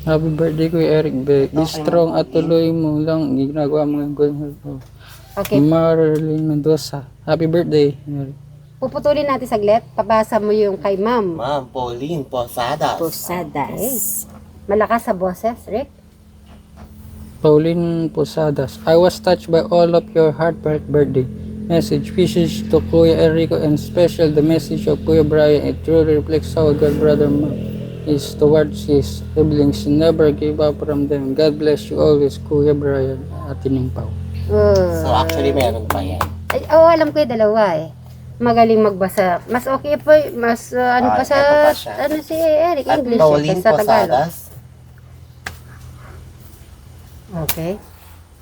Happy birthday, Kuya Eric. Be strong at tuloy mo lang ginagawa mo yung goal mo. Okay, Marilyn Mendoza. Happy birthday, Eric. puputulin natin saglit. Pabasa mo yung kay ma'am. Ma'am Pauline Posadas. Posadas. Malakas sa boses, Rick. Pauline Posadas. I was touched by all of your heartfelt birthday message. Wishes to Kuya Enrico and special the message of Kuya Brian. It truly reflects how a good brother is towards his siblings. Never give up from them. God bless you always, Kuya Brian. Atining Pao. So actually meron pa yan. Ay, alam ko yung dalawa eh. Magaling magbasa. Mas okay po, mas ano pa Ito sa, pa siya. ano si Eric, At English Pauline sa Tagalog. Posadas. Okay.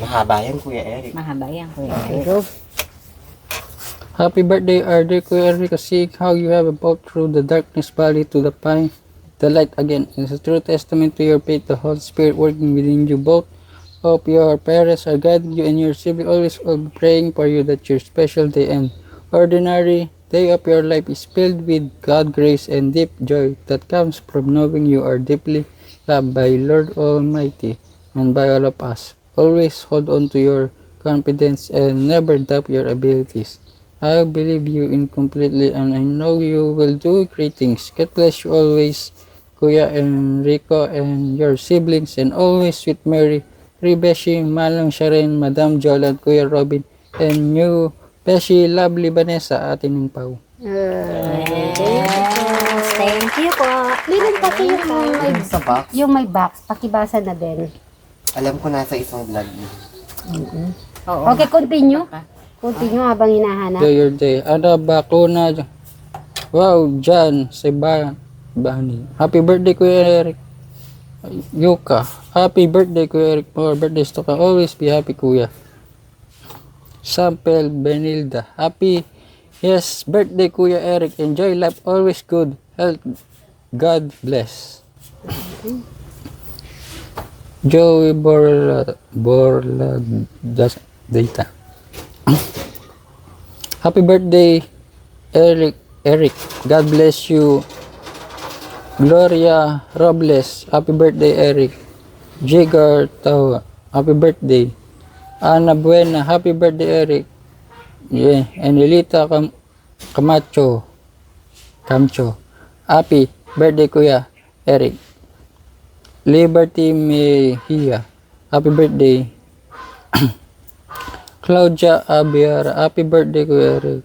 Mahaba yan, Kuya Eric. Mahaba yan, Kuya Okay, Eric. go. Happy birthday, RD Kuya Enrico. Seeing how you have walked through the darkness valley to the find the light again. It's a true testament to your faith, the Holy Spirit working within you both. Hope your parents are guiding you and your sibling always will be praying for you that your special day and ordinary day of your life is filled with God's grace and deep joy that comes from knowing you are deeply loved by Lord Almighty and by all of us. Always hold on to your confidence and never doubt your abilities. I believe you in completely and I know you will do great things. God bless you always, Kuya Enrico and your siblings, and always with Mary, Beshi, Manong Sharon, Madam Jolan, Kuya Robin, and you, Beshi, lovely Vanessa, ating Pau. Yes, thank you po. Linan pa yung may, Sa box, yung may box, pakibasa na din. alam ko nasa isang vlog yun. Oo. Okay, continue. Continue habang hinahanap. Enjoy your day. Ano, bakuna. Wow, Jan, Bani. Happy birthday, Kuya Eric. Yuka. Happy birthday, Kuya Eric. More birthdays to come. Always be happy, Kuya. Sampel Benilda. Happy, yes, birthday, Kuya Eric. Enjoy life. Always good. Health. God bless. Joey Borla Data. Happy birthday, Eric. God bless you. Gloria Robles. Happy birthday, Eric. Jigar Tawa. Happy birthday. Ana Buena. Happy birthday, Eric. Yeah. And Elita Camacho. Happy birthday, Kuya Eric. Liberty Mejia. Happy birthday. Claudia Abiara. Happy birthday, Kuya Eric.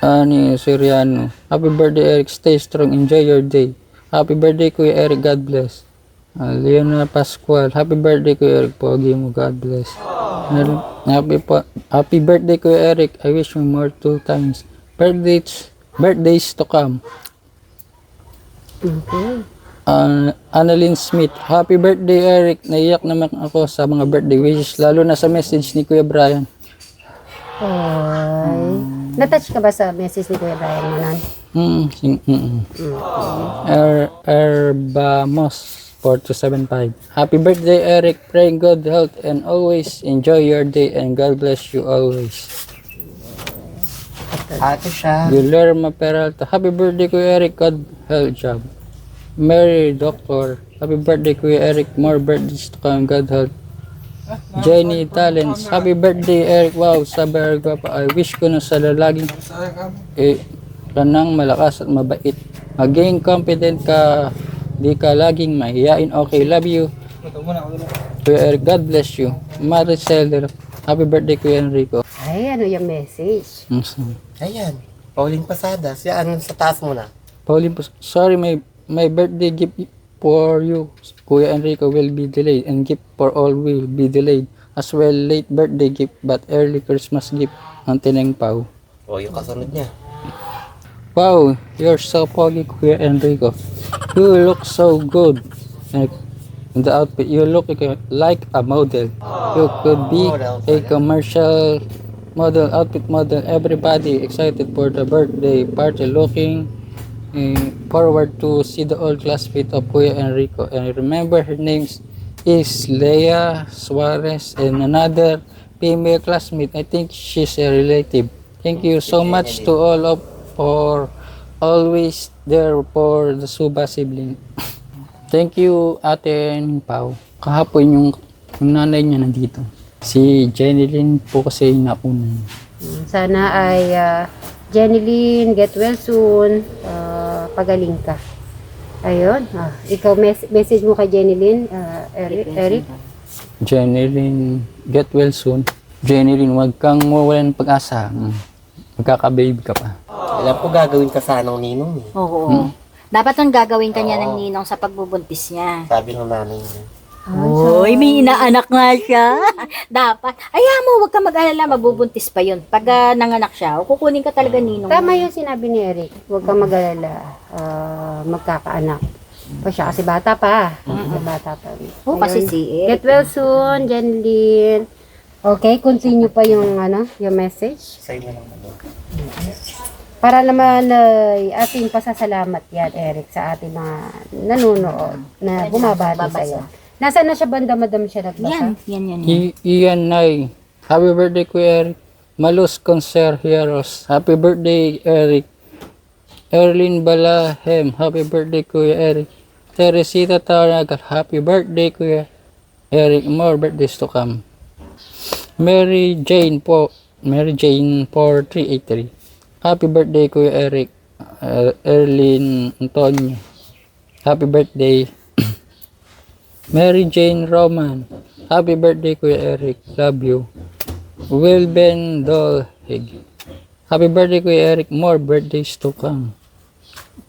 Ani Soriano. Happy birthday, Eric. Stay strong. Enjoy your day. Happy birthday, Kuya Eric. God bless. Leona Pascual. Happy birthday, Kuya Eric. Pogi mo. God bless. Happy birthday, Kuya Eric. I wish you more 2 times. Birthdays to come. Okay. Annalyn Smith. Happy birthday, Eric. Naiyak naman ako sa mga birthday wishes, lalo na sa message ni Kuya Brian. Ay. Natouch ka ba sa message ni Kuya Brian mo nun? Erbamos 4275. Happy birthday, Eric. Pray good health and always enjoy your day and God bless you always. Ate siya. Guillermo Peralta. Happy birthday, Kuya Eric. God health job. Mary Doctor. Happy birthday, Kuya Eric. More birthdays to come. God health. Jenny Talents. Happy birthday, Eric. Wow, sabi ko pa. I wish ko na sa lalaging kanang malakas at mabait. Maging confident ka. Di ka laging mahihain. Okay, love you. Kuya Eric, God bless you. Maricel. Happy birthday, Kuya Enrico. Ay, ano yung message? Ayan. Pauline Posadas. Yan, sa taas muna. Pauline, sorry, my birthday gift for you, Kuya Enrico, will be delayed, and gift for all will be delayed. As well, late birthday gift, but early Christmas gift. Ang Tineng Pau. O, yung kasunod niya. Wow, you're so foggy, Kuya Enrico. You look so good. In the outfit, you look like a model. You could be a commercial model, outfit model. Everybody excited for the birthday party, looking forward to see the old classmate of Kuya Enrico. And remember, her name is Leia Suarez, and another female classmate. I think she's a relative. Thank you so much to all of for always there for the Suba sibling. Thank you, Ate Pao. Kahapon yung nanay niya nandito. Si Jenilyn po kasi nauna. Sana ay Jenilyn, get well soon. Pagaling ka. Ayun. Ikaw, message mo kay Jenilyn, Eric. Jenilyn, get well soon. Jenilyn, huwag kang mawalan ng pag-asa. Magkaka-baby ka pa. Alam ko gagawin ka sanang ninong eh. Oo. Dapat ang gagawin kanya ng ninong sa pagbubuntis niya. Sabi ng nanay niya. Uy, may inaanak nga siya. Dapat. Ayaw mo, huwag ka mag-alala, mabubuntis pa yun. Pag nanganak siya, kukunin ka talaga ninong. Tama yung sinabi ni Eric. Huwag kang mag-alala. Magkakaanak. Pa siya kasi bata pa. Bata pa. Oo, kasi Ayun. si Get well soon, Jenilyn. Okay, continue pa yung yung message. Sa'yo na lang naman. Para naman ating pasasalamat yan, Eric, sa ating mga nanonood na bumabati sa'yo. Nasaan na siya banda, madam siya nagbasa? Yan. Ian Nay, happy birthday Kuya Eric. Malus Concert Heroes, happy birthday Eric. Erlyn Balahem, happy birthday Kuya Eric. Teresita Taragal, happy birthday Kuya Eric. More birthdays to come. Mary Jane 4383. Happy birthday Kuya Eric. Erlyn Antonio, happy birthday. Mary Jane Roman, happy birthday Kuya Eric. Love you. Wilben Dolhig, happy birthday Kuya Eric. More birthdays to come.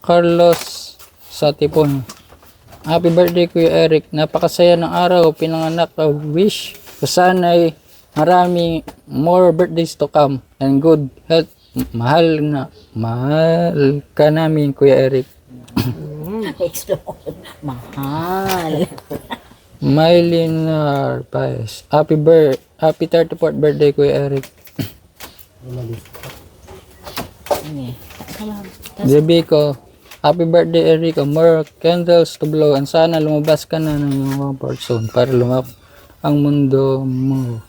Carlos Satipon, happy birthday Kuya Eric. Napakasaya ng araw, pinanganak ka. Wish ko sana ay marami more birthdays to come and good health. Mahal ka namin Kuya Eric. Explode. Mahal. Mylene Paes, happy 34th birthday Kuya Eric. Debico, happy birthday Eric. More candles to blow and sana lumabas ka na ng comfort zone para lumap ang mundo mo.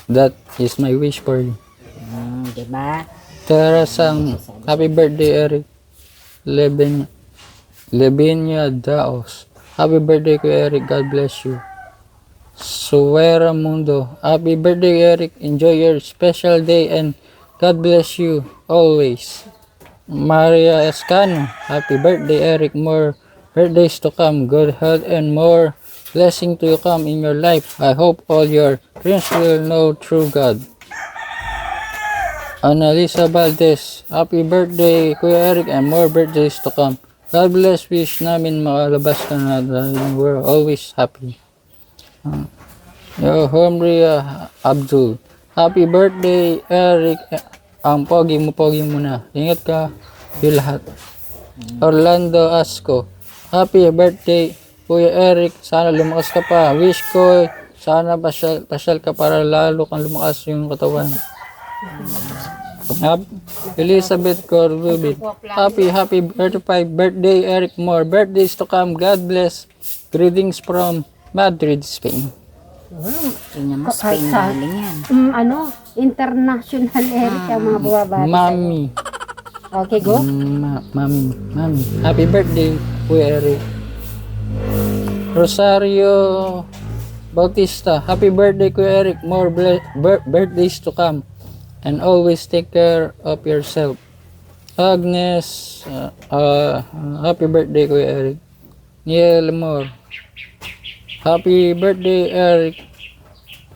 That is my wish for you. Diba? Terasang, happy birthday Eric. Levinia Daos, happy birthday Kuya Eric. God bless you. Suwera Mundo, happy birthday Eric. Enjoy your special day and God bless you always. Maria Escano, happy birthday Eric. More birthdays to come, good health and more blessing to come in your life. I hope all your dreams will know true God. Annalisa Valdez, happy birthday Kuya Eric and more birthdays to come. God bless, wish namin makalabas ka na dahil we're always happy. Homri Abdul, happy birthday Eric. Ang pogi mo na. Ingat ka yung lahat. Orlando Asco, happy birthday Kuya Eric. Sana lumakas ka pa. Wish ko sana pasyal ka para lalo kang lumakas yung katawan. Elizabeth Corbubit, happy 35 birthday Eric. More birthdays to come. God bless. Greetings from Madrid, Spain. Tingnan mo, Spain galing yan. International Eric ang mga bumabati. Mami. Okay, go. Mami. Happy birthday Kuya Eric. Rosario Bautista, happy birthday Kuya Eric. More birthdays to come. And always take care of yourself. Agnes, happy birthday Kuya Eric. Niel Moore, happy birthday Eric.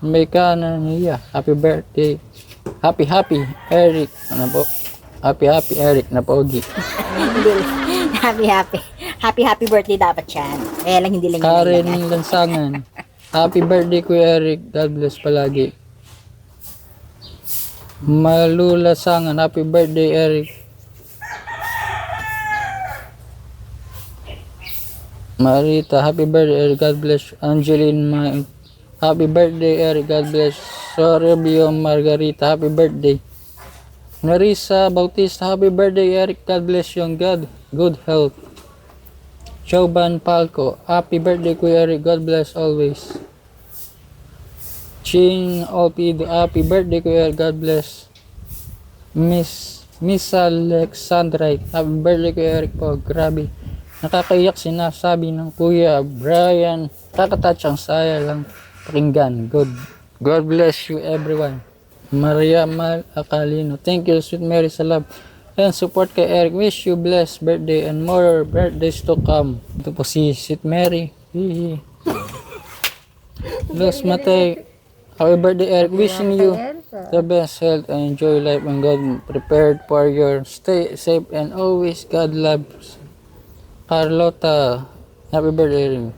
Mekana niya, happy birthday. Happy Eric. Ano po? Happy Eric na pogi. Happy birthday dapat yan. Kaya lang hindi lang Karen Lansangan, happy birthday Kuya Eric. God bless palagi. Malula Sangan, happy birthday Eric. Marita, happy birthday Eric. God bless. Angeline happy birthday Eric. God bless. Sorebio Margarita, happy birthday. Narisa Bautista, happy birthday Eric. God bless you and good health. Joban Palco, happy birthday Kuya Eric. God bless always. Chin Olpido, happy birthday Kuya Eric. God bless. Miss Alexandrite, happy birthday Kuya Eric po. Grabe. Nakakaiyak sinasabi ng Kuya Brian. Kakatouch ang saya lang pakinggan. God bless you everyone. Maria Mal Acalino. Thank you, Sweet Mary, sa love and support kay Eric. Wish you blessed birthday and more birthdays to come. Ito po si Sweet Mary. Hihi. Los Matay. Happy birthday, Eric. Wishing you the best health and enjoy life and God prepared for your stay safe and always God loves. Carlota. Happy birthday, Eric.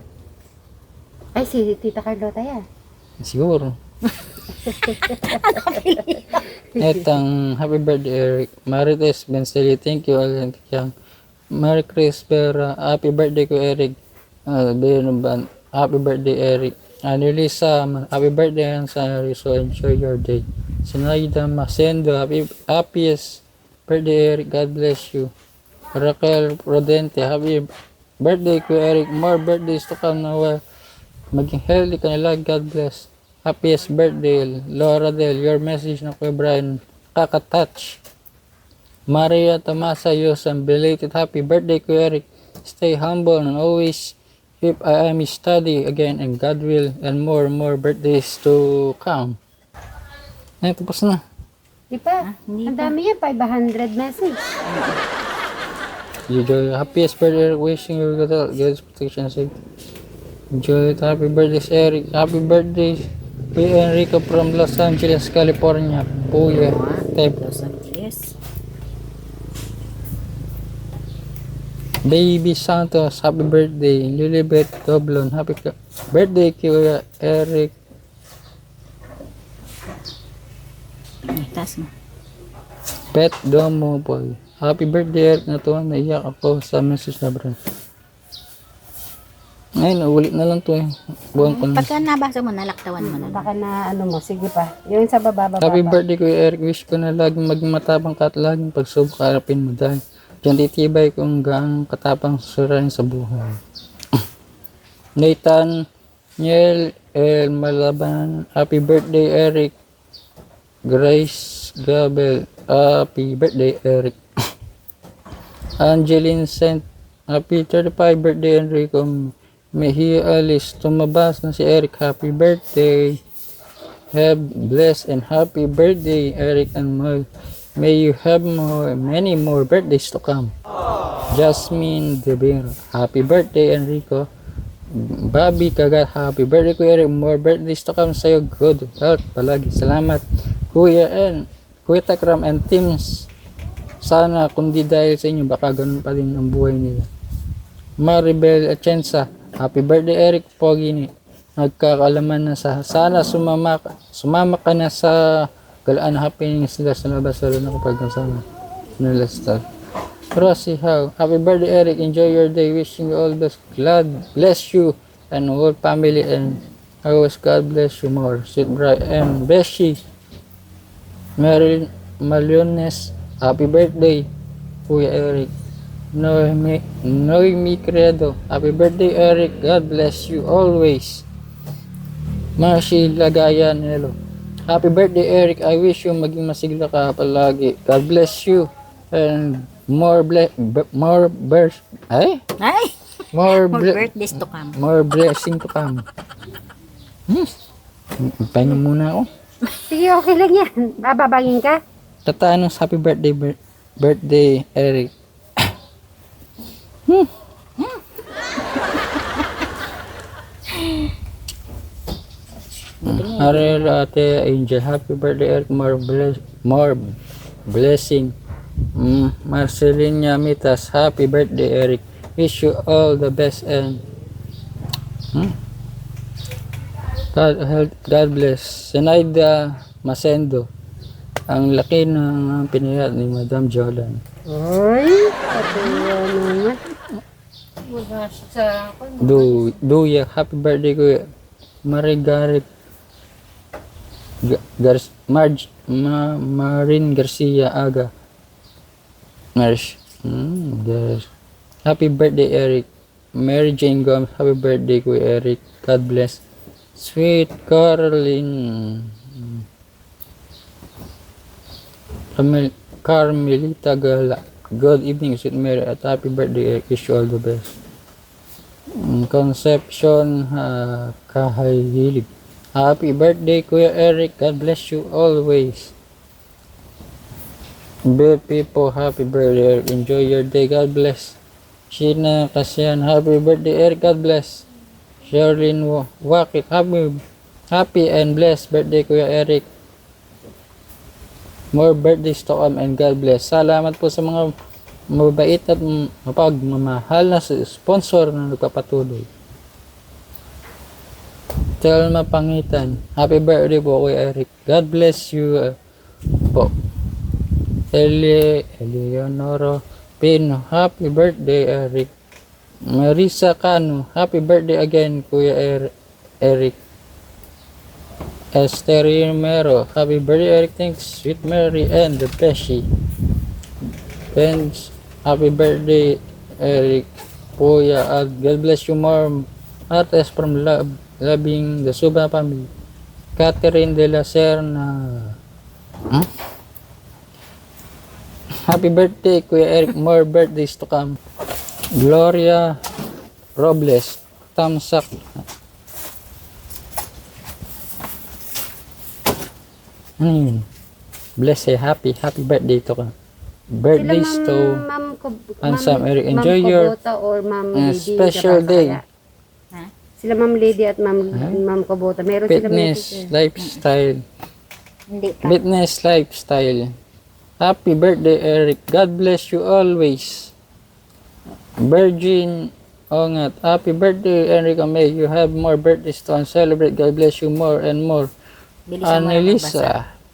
Ay, si Tita Carlota yan. Siguro. Etang happy birthday, Eric. Marites Benseli, thank you all. Merry Chris Vera, happy birthday ko, Eric. Happy birthday, Eric. Lisa, happy birthday and sorry, so enjoy your day. Sinaida Masendo, happiest birthday, Eric. God bless you. Raquel Rodente, happy birthday ko, Eric. More birthdays to come na maging healthy ka nila. God bless. Happiest birthday, Laura Del. Your message na Kuya Brian, kakatouch. Maria Tomasa Yosan, belated happy birthday Kuya Eric. Stay humble and always if I am study again and God will and more birthdays to come. Ay, tapos na. Di pa? Ang dami yan, 500 message. Enjoy. Happiest birthday, Eric. Wishing you God's protection and safety. Enjoy it. Happy birthday, Eric. Happy birthday, Kuya Enrico from Los Angeles, California. Kuya. Los Angeles. Baby Santos, happy birthday. Lilibet Doblon, happy birthday, Kuya Eric. Ay, taas mo. Pet Domo Boy, happy birthday, Eric. Natuwa, naiyak ako sa message na bro. Ngayon, ulit na lang to eh. Buwan ko na. Pagka nabasa mo, nalaktawan mo na. Baka na ano mo, sige pa. Yung sa baba. Happy birthday, Kuya Eric. Wish ko na laging maging matabang ka at laging pagsubok harapin mo dahil diyan titibay kung gaang katapang surain sa buhay. Nathan Niel El Malaban, happy birthday, Eric. Grace Gabel, happy birthday, Eric. Angeline Saint, happy 35 birthday, Enrico. Mejia Alice, tumabas na si Eric, happy birthday. Have blessed and happy birthday, Eric and Mal. May you have many more birthdays to come. Jasmine Devero, happy birthday, Enrico. Bobby Kagat, happy birthday, Kuya Eric. More birthdays to come sa'yo. Good health palagi. Salamat, Kuya N. Kuya Takram and teams. Sana kundi dahil sa inyo, baka ganun pa din ang buhay nila. Maribel Atienza, happy birthday, Eric. Pogi ni. Nagkakalaman na sana sumama ka na sa galaan happenings nila sa labas lalo na kapag kasama nila star. Rosie Howe, happy birthday, Eric. Enjoy your day. Wishing you all best. God bless you and whole family and always God bless you more. Sweet Brian M. Beshi Marilyn Maliones, happy birthday, Kuya Eric. Noemi Credo, happy birthday, Eric. God bless you always. Marcy Lagayan, hello. Happy birthday, Eric. I wish you maging masigla ka palagi. God bless you and more more Ay! Birthdays to come. more blessing to come. Pahinga muna ako. Sige, okay lang yan. Bababangin ka? Tatanong happy birthday birthday, Eric. Ariel Ate Angel, happy birthday, Eric. More blessing. Marcelina Mitas, happy birthday, Eric. Wish you all the best and God bless. Zenaida Masendo, ang laki ng pinayat ni Madam Jordan. Ay, patuwa naman. Duya, happy birthday, Kuya Marigaret Marin Garcia Aga. Happy birthday, Eric. Mary Jane Gomes, happy birthday, Kuya Eric. God bless. Sweet Caroline Carmelita good evening, sweet Mary, at happy birthday, Eric. Wish you all the best. Conception Kahayilig. Happy birthday, Kuya Eric. God bless you always. Good people, happy birthday, Eric. Enjoy your day. God bless. Sheena Kasian, happy birthday, Eric. God bless. Sherlyn Wakit, happy and blessed birthday, Kuya Eric. More birthdays to come and God bless. Salamat po sa mga mabait at mapagmamahal na sponsor na nagpapatuloy. Telma Pangitan, happy birthday po Kuya Eric. God bless you po. Eleonoro Pino, happy birthday Eric. Marisa Cano, happy birthday again Kuya Eric. Esther Romero, happy birthday Eric. Thanks sweet Mary and the Pesci. Benz, happy birthday Eric. Kuya, God bless you more. Artes from loving the Suba family. Catherine de la Serna, happy birthday Kuya Eric. More birthdays to come. Gloria Robles, Tamsak. Bless you, happy birthday to ka. Birthdays to Ansam Eric. Enjoy your or Ma'am Lady special day. Ha? Sila Ma'am Lady at Ma'am Kabota. Meron sila Fitness lifestyle. Hindi pa. Fitness lifestyle. Happy birthday Eric. God bless you always. Virgin Ongat, happy birthday Eric. May you have more birthdays to celebrate. God bless you more and more. Bilisan mo na magbasa. Annalisa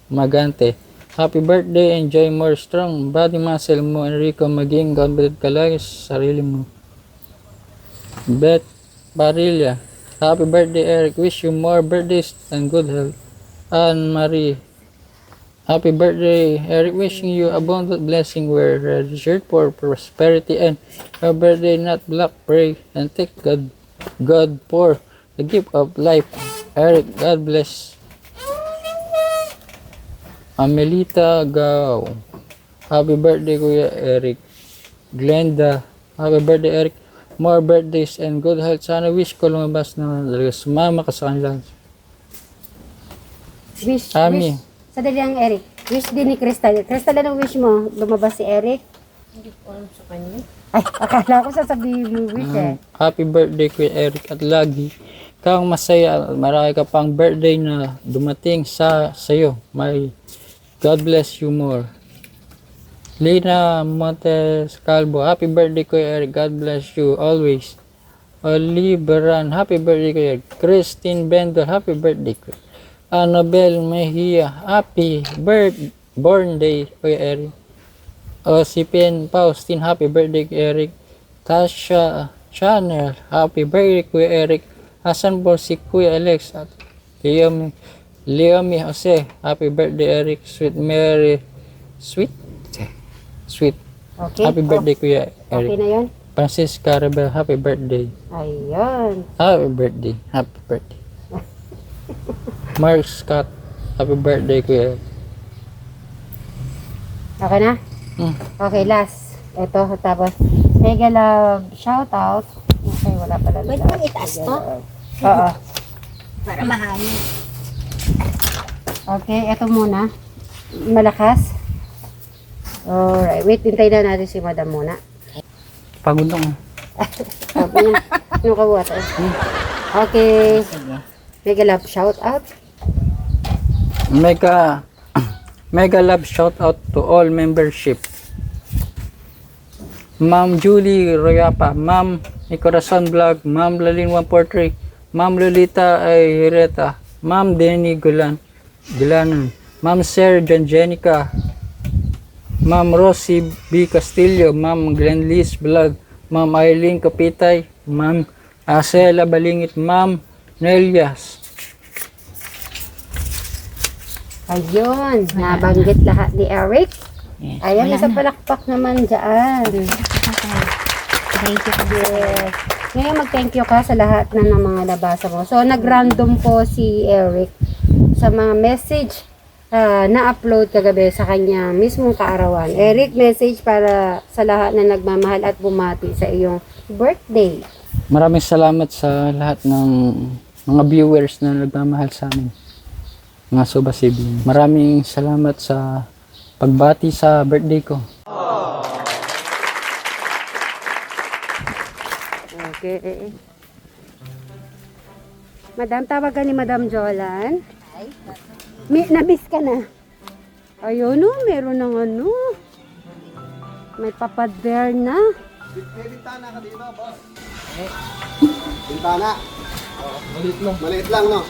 Magante, happy birthday. Enjoy more strong body muscle mo Enrico. Maging confident ka lagi sa sarili mo. Beth Barilla, happy birthday Eric. Wish you more birthdays and good health. Anne Marie, happy birthday Eric. Wishing you abundant blessing. Wear red shirt for prosperity and your birthday not black. Pray and thank God for the gift of life Eric. God bless. Amelita Gao, happy birthday Kuya Eric. Glenda, happy birthday Eric. More birthdays and good health. Sana wish ko lumabas na talaga sumama ka sa kanila. Wish. Ami. Sadali lang Eric. Wish din ni Crystal. Crystal, anong wish mo? Lumabas si Eric? Hindi ko alam sa kanya. Ay, akala ko sasabihin mo wish eh. Happy birthday Kuya Eric at lagi kang masaya. Marami ka pang birthday na dumating sa sayo. May God bless you more. Lina Montes Calvo, happy birthday Kuya Eric. God bless you always. Oliveran, happy birthday Kuya Eric. Christine Bendel, happy birthday Kuya. Annabelle Mejia, happy born day Kuya Eric. Osipin Faustin, happy birthday Kuya Eric. Tasha Channel, happy birthday Kuya Eric. Hasan po si Kuya Alex at Leomi Jose, happy birthday Eric. Sweet Mary, sweet. Okay. Happy birthday Kuya Okay Eric. na yun? Francisca Rebel, happy birthday. Ayun. Happy birthday. Happy birthday. Mark Scott, happy birthday Kuya Eric. Okay na? Okay, last. Ito, tapos, mega love, shout out. Okay, wala pala. Pwede mo itaas to? Oo. Para mahangin. Okay, ito muna. Malakas. Alright, wait, hintayin na natin si Madam muna. Pagod ako. Sabi niya, ano ka water? Okay. Mega love, shout out. Mega love shout out to all membership. Ma'am Julie Royapa, Ma'am Nicorazon Vlog, Ma'am Lalin 143, Ma'am Lolita Hireta, Ma'am Denny Gulanan, Ma'am Sir Janjenica, Ma'am Rosie B. Castillo, Ma'am Glenlis Vlog, Ma'am Eileen Kapitay, Ma'am Acela Balingit, Ma'am Nelias. Ayun, nabanggit lahat ni Eric. Ayan, isang palakpak naman dyan. Thank you. Yes. Ngayon mag-thank you ka sa lahat na ng mga nabasa mo. So, nag-random po si Eric sa mga message na-upload kagabi sa kanya mismong kaarawan. Eric, message para sa lahat na nagmamahal at bumati sa iyong birthday. Maraming salamat sa lahat ng mga viewers na nagmamahal sa amin. Mga Soba Sibling. Maraming salamat sa pagbati sa birthday ko. Okay. Madam, tawagan ni Madam Jolan. Nabis ka na. Ayun, no, meron ng ano. May papader na. May bintana ka dito, boss. Bintana. Maliit lang, no?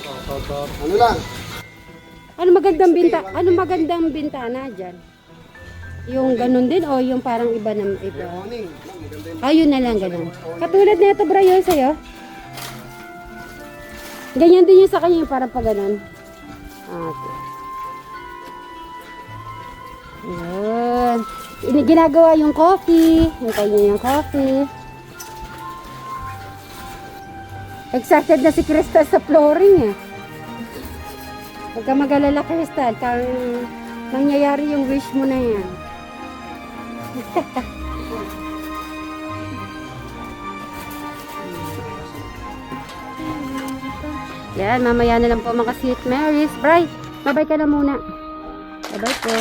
Ano lang? Ano magandang bintana diyan? Yung ganun din o yung parang iba na iba? Morning. Ayun na lang ganun. Katulad na ito, bro, yun sa'yo. Ganyan din yung sa kanya, yung parang pa ganun. Okay. Yun. Ginagawa yung coffee. Hintay niya yung coffee. Excited na si Crystal sa flooring eh. Huwag ka mag-alala, Crystal. Kang mangyayari yung wish mo na yan. Yan, mamaya na lang po mga sweet Marys. Bri, bye-bye ka na muna. Bye-bye po.